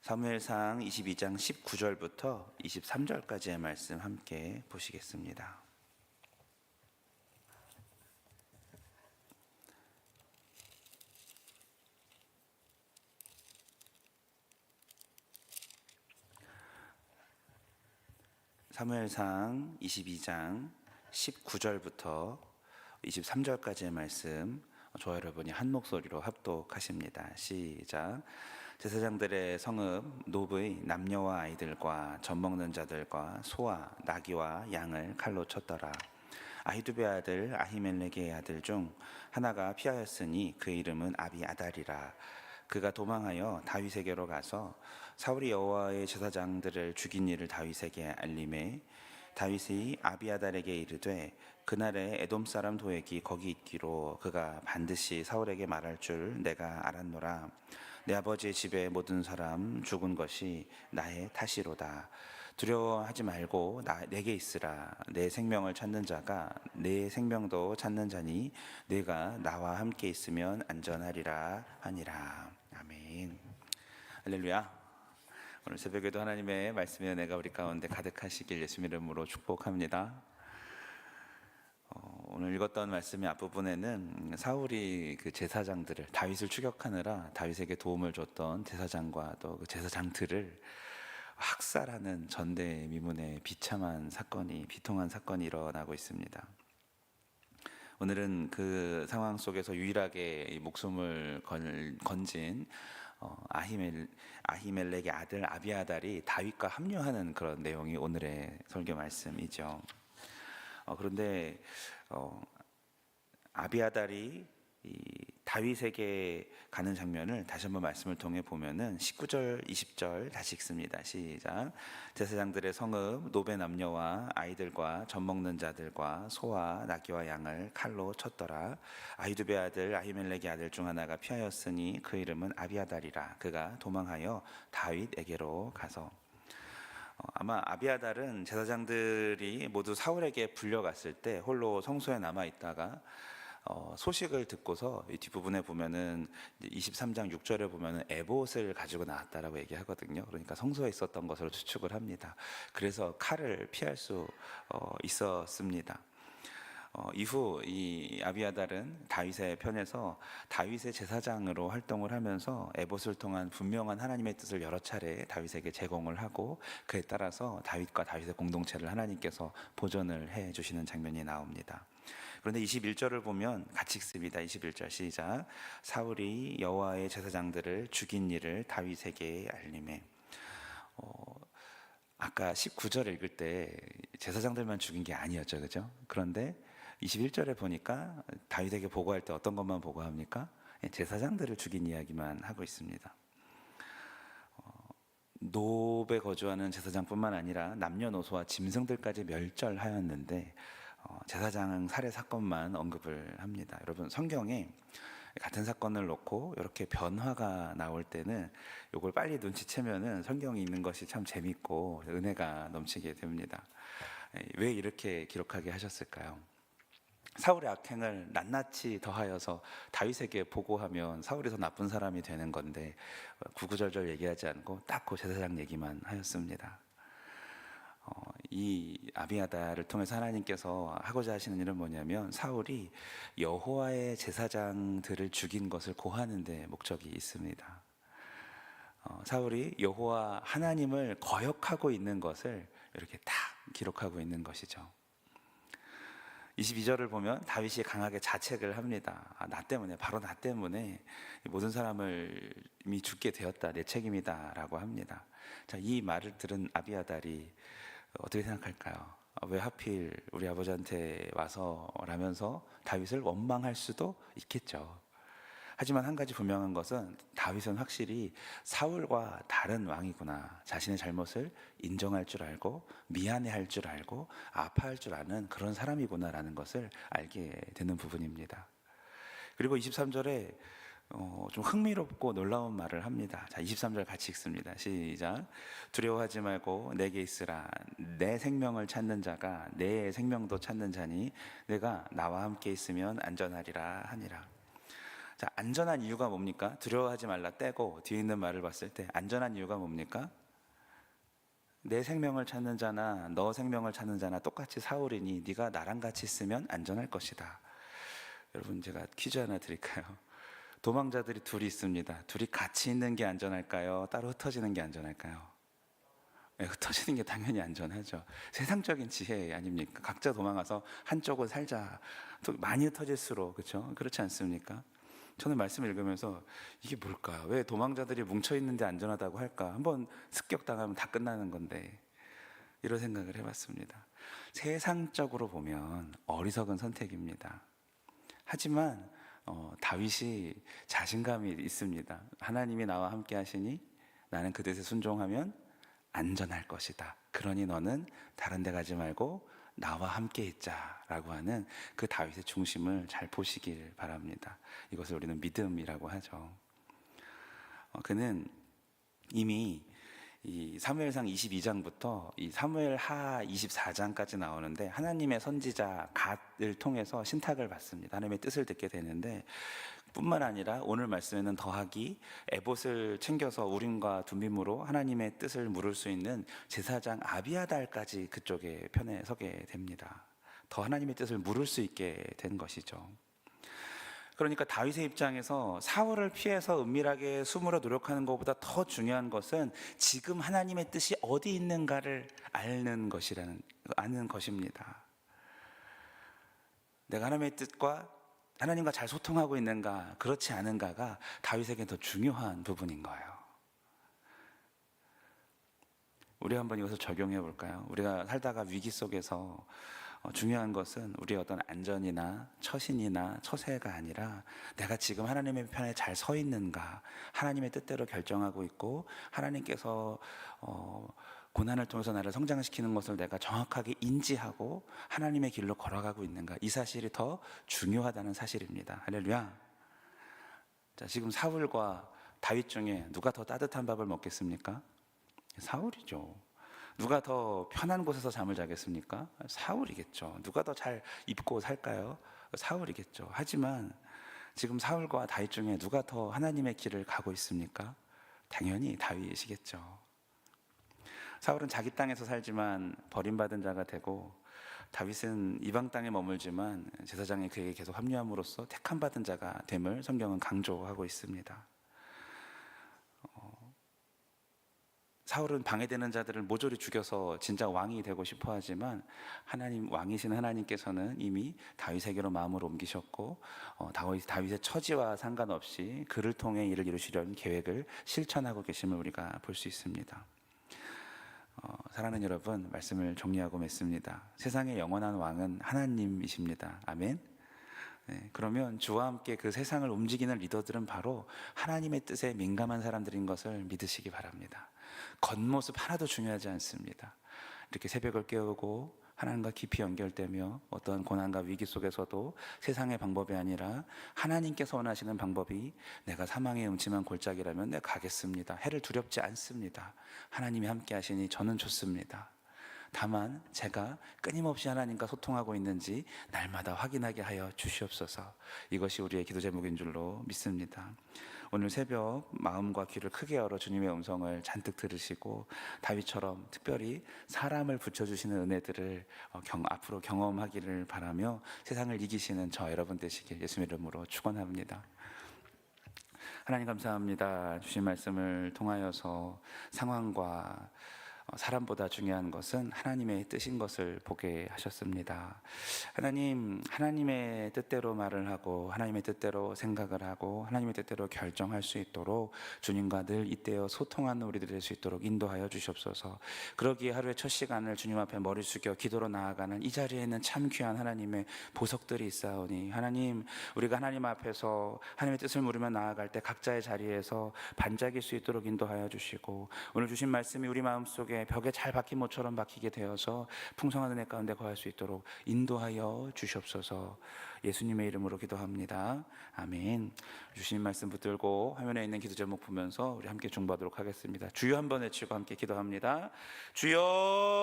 사무엘상 22장 19절부터 23절까지의 말씀 함께 보시겠습니다. 사무엘상 22장 19절부터 23절까지의 말씀 저와 여러분이 한 목소리로 합독하십니다. 시작. 제사장들의 성읍 노브의 남녀와 아이들과 젖먹는 자들과 소와 나귀와 양을 칼로 쳤더라. 아히두베 아들 아히멜렉의 아들 중 하나가 피하였으니 그 이름은 아비아달이라. 그가 도망하여 다윗에게로 가서 사울이 여호와의 제사장들을 죽인 일을 다윗에게 알림해 다윗이 아비아달에게 이르되 그날에 에돔 사람 도액이 거기 있기로 그가 반드시 사울에게 말할 줄 내가 알았노라. 내 아버지의 집에 모든 사람 죽은 것이 나의 탓이로다. 두려워하지 말고 내게 있으라. 내 생명을 찾는 자가 내 생명도 찾는 자니 내가 나와 함께 있으면 안전하리라 하니라. 아멘. 할렐루야. 오늘 새벽에도 하나님의 말씀의 은혜가 우리 가운데 가득하시길 예수님 이름으로 축복합니다. 오늘 읽었던 말씀의 앞부분에는 사울이 그 제사장들을 다윗을 추격하느라 다윗에게 도움을 줬던 제사장과 또 그 제사장들을 학살하는 전대미문의 비통한 사건이 일어나고 있습니다. 오늘은 그 상황 속에서 유일하게 목숨을 건진 아히멜렉의 아들 아비아달이 다윗과 합류하는 그런 내용이 오늘의 설교 말씀이죠. 그런데 아비아달이 다윗에게 가는 장면을 다시 한번 말씀을 통해 보면은 19절, 20절 다시 읽습니다. 시작. 제사장들의 성읍 노베 남녀와 아이들과 젖먹는 자들과 소와 나귀와 양을 칼로 쳤더라. 아히두베 아들 아히멜렉의 아들 중 하나가 피하였으니 그 이름은 아비아달이라. 그가 도망하여 다윗에게로 가서 아마 아비아달은 제사장들이 모두 사울에게 불려갔을 때 홀로 성소에 남아 있다가 소식을 듣고서 이 뒷부분에 보면은 23장 6절에 보면은 에봇을 가지고 나왔다라고 얘기하거든요. 그러니까 성소에 있었던 것으로 추측을 합니다. 그래서 칼을 피할 수 있었습니다. 이후 이 아비아달은 다윗의 편에서 다윗의 제사장으로 활동을 하면서 에봇을 통한 분명한 하나님의 뜻을 여러 차례 다윗에게 제공을 하고 그에 따라서 다윗과 다윗의 공동체를 하나님께서 보존을 해 주시는 장면이 나옵니다. 그런데 21절을 보면 같이 읽습니다. 21절 시작. 사울이 여호와의 제사장들을 죽인 일을 다윗에게 알림해. 아까 19절 읽을 때 제사장들만 죽인 게 아니었죠, 그죠? 그런데 21절에 보니까 다윗에게 보고할 때 어떤 것만 보고합니까? 제사장들을 죽인 이야기만 하고 있습니다. 노베 거주하는 제사장뿐만 아니라 남녀노소와 짐승들까지 멸절하였는데 제사장 살해 사건만 언급을 합니다. 여러분, 성경에 같은 사건을 놓고 이렇게 변화가 나올 때는 이걸 빨리 눈치채면은 성경이 읽는 것이 참 재밌고 은혜가 넘치게 됩니다. 왜 이렇게 기록하게 하셨을까요? 사울의 악행을 낱낱이 더하여서 다윗에게 보고하면 사울이 더 나쁜 사람이 되는 건데 구구절절 얘기하지 않고 딱 그 제사장 얘기만 하였습니다. 이 아비아달을 통해서 하나님께서 하고자 하시는 일은 뭐냐면 사울이 여호와의 제사장들을 죽인 것을 고하는 데 목적이 있습니다. 사울이 여호와 하나님을 거역하고 있는 것을 이렇게 딱 기록하고 있는 것이죠. 22절을 보면 다윗이 강하게 자책을 합니다. 나 때문에, 바로 나 때문에 모든 사람을 이미 죽게 되었다, 내 책임이다 라고 합니다. 자, 이 말을 들은 아비아달이 어떻게 생각할까요? 왜 하필 우리 아버지한테 와서 라면서 다윗을 원망할 수도 있겠죠. 하지만 한 가지 분명한 것은 다윗은 확실히 사울과 다른 왕이구나, 자신의 잘못을 인정할 줄 알고 미안해할 줄 알고 아파할 줄 아는 그런 사람이구나라는 것을 알게 되는 부분입니다. 그리고 23절에 좀 흥미롭고 놀라운 말을 합니다. 자, 23절 같이 읽습니다. 시작. 두려워하지 말고 내게 있으라. 내 생명을 찾는 자가 내 생명도 찾는 자니 내가 나와 함께 있으면 안전하리라 하니라. 자, 안전한 이유가 뭡니까? 두려워하지 말라 떼고 뒤에 있는 말을 봤을 때 안전한 이유가 뭡니까? 내 생명을 찾는 자나 너 생명을 찾는 자나 똑같이 사울이니 네가 나랑 같이 있으면 안전할 것이다. 여러분, 제가 퀴즈 하나 드릴까요? 도망자들이 둘이 있습니다. 둘이 같이 있는 게 안전할까요? 따로 흩어지는 게 안전할까요? 네, 흩어지는 게 당연히 안전하죠. 세상적인 지혜 아닙니까? 각자 도망가서 한쪽은 살자. 또 많이 흩어질수록, 그렇죠? 그렇지 않습니까? 저는 말씀을 읽으면서 이게 뭘까? 왜 도망자들이 뭉쳐 있는데 안전하다고 할까? 한번 습격당하면 다 끝나는 건데, 이런 생각을 해봤습니다. 세상적으로 보면 어리석은 선택입니다. 하지만 다윗이 자신감이 있습니다. 하나님이 나와 함께 하시니 나는 그 뜻에 순종하면 안전할 것이다. 그러니 너는 다른 데 가지 말고 나와 함께 있자라고 하는 그 다윗의 중심을 잘 보시길 바랍니다. 이것을 우리는 믿음이라고 하죠. 그는 이미 이 사무엘상 22장부터 이 사무엘하 24장까지 나오는데 하나님의 선지자 갓을 통해서 신탁을 받습니다. 하나님의 뜻을 듣게 되는데 뿐만 아니라 오늘 말씀에는 더하기 에봇을 챙겨서 우림과 둠밈으로 하나님의 뜻을 물을 수 있는 제사장 아비아달까지 그쪽에 편에 서게 됩니다. 더 하나님의 뜻을 물을 수 있게 된 것이죠. 그러니까 다윗의 입장에서 사울을 피해서 은밀하게 숨으려 노력하는 것보다 더 중요한 것은 지금 하나님의 뜻이 어디 있는가를 아는 것입니다. 내가 하나님의 뜻과 하나님과 잘 소통하고 있는가, 그렇지 않은가가 다윗에게 더 중요한 부분인 거예요. 우리 한번 이것을 적용해 볼까요? 우리가 살다가 위기 속에서 중요한 것은 우리의 어떤 안전이나 처신이나 처세가 아니라 내가 지금 하나님의 편에 잘 서 있는가, 하나님의 뜻대로 결정하고 있고 하나님께서 고난을 통해서 나를 성장시키는 것을 내가 정확하게 인지하고 하나님의 길로 걸어가고 있는가, 이 사실이 더 중요하다는 사실입니다. 할렐루야. 자, 지금 사울과 다윗 중에 누가 더 따뜻한 밥을 먹겠습니까? 사울이죠. 누가 더 편한 곳에서 잠을 자겠습니까? 사울이겠죠. 누가 더 잘 입고 살까요? 사울이겠죠. 하지만 지금 사울과 다윗 중에 누가 더 하나님의 길을 가고 있습니까? 당연히 다윗이시겠죠. 사울은 자기 땅에서 살지만 버림받은 자가 되고, 다윗은 이방 땅에 머물지만 제사장이 그에게 계속 합류함으로써 택함받은 자가 됨을 성경은 강조하고 있습니다. 사울은 방해되는 자들을 모조리 죽여서 진짜 왕이 되고 싶어 하지만 하나님, 왕이신 하나님께서는 이미 다윗에게로 마음을 옮기셨고 다윗의 처지와 상관없이 그를 통해 일을 이루시려는 계획을 실천하고 계심을 우리가 볼 수 있습니다. 사랑하는 여러분, 말씀을 정리하고 맺습니다. 세상의 영원한 왕은 하나님이십니다. 아멘. 네, 그러면 주와 함께 그 세상을 움직이는 리더들은 바로 하나님의 뜻에 민감한 사람들인 것을 믿으시기 바랍니다. 겉모습 하나도 중요하지 않습니다. 이렇게 새벽을 깨우고 하나님과 깊이 연결되며 어떤 고난과 위기 속에서도 세상의 방법이 아니라 하나님께서 원하시는 방법이, 내가 사망의 음침한 골짜기라면 내가 가겠습니다. 해를 두렵지 않습니다. 하나님이 함께 하시니 저는 좋습니다. 다만 제가 끊임없이 하나님과 소통하고 있는지 날마다 확인하게 하여 주시옵소서. 이것이 우리의 기도 제목인 줄로 믿습니다. 오늘 새벽 마음과 귀를 크게 열어 주님의 음성을 잔뜩 들으시고 다윗처럼 특별히 사람을 붙여주시는 은혜들을 앞으로 경험하기를 바라며 세상을 이기시는 저 여러분 되시길 예수님의 이름으로 축원합니다. 하나님 감사합니다. 주신 말씀을 통하여서 상황과 사람보다 중요한 것은 하나님의 뜻인 것을 보게 하셨습니다. 하나님, 하나님의 뜻대로 말을 하고 하나님의 뜻대로 생각을 하고 하나님의 뜻대로 결정할 수 있도록 주님과 늘 이때여 소통하는 우리들 될 수 있도록 인도하여 주시옵소서. 그러기에 하루의 첫 시간을 주님 앞에 머리 숙여 기도로 나아가는 이 자리에는 참 귀한 하나님의 보석들이 있사오니, 하나님, 우리가 하나님 앞에서 하나님의 뜻을 물으며 나아갈 때 각자의 자리에서 반짝일 수 있도록 인도하여 주시고, 오늘 주신 말씀이 우리 마음속에 벽에 잘 박힌 못처럼 박히게 되어서 풍성한 은혜 가운데 거할 수 있도록 인도하여 주시옵소서. 예수님의 이름으로 기도합니다. 아멘. 주신 말씀 붙들고 화면에 있는 기도 제목 보면서 우리 함께 중보하도록 하겠습니다. 주여 한번 외치고 함께 기도합니다. 주여.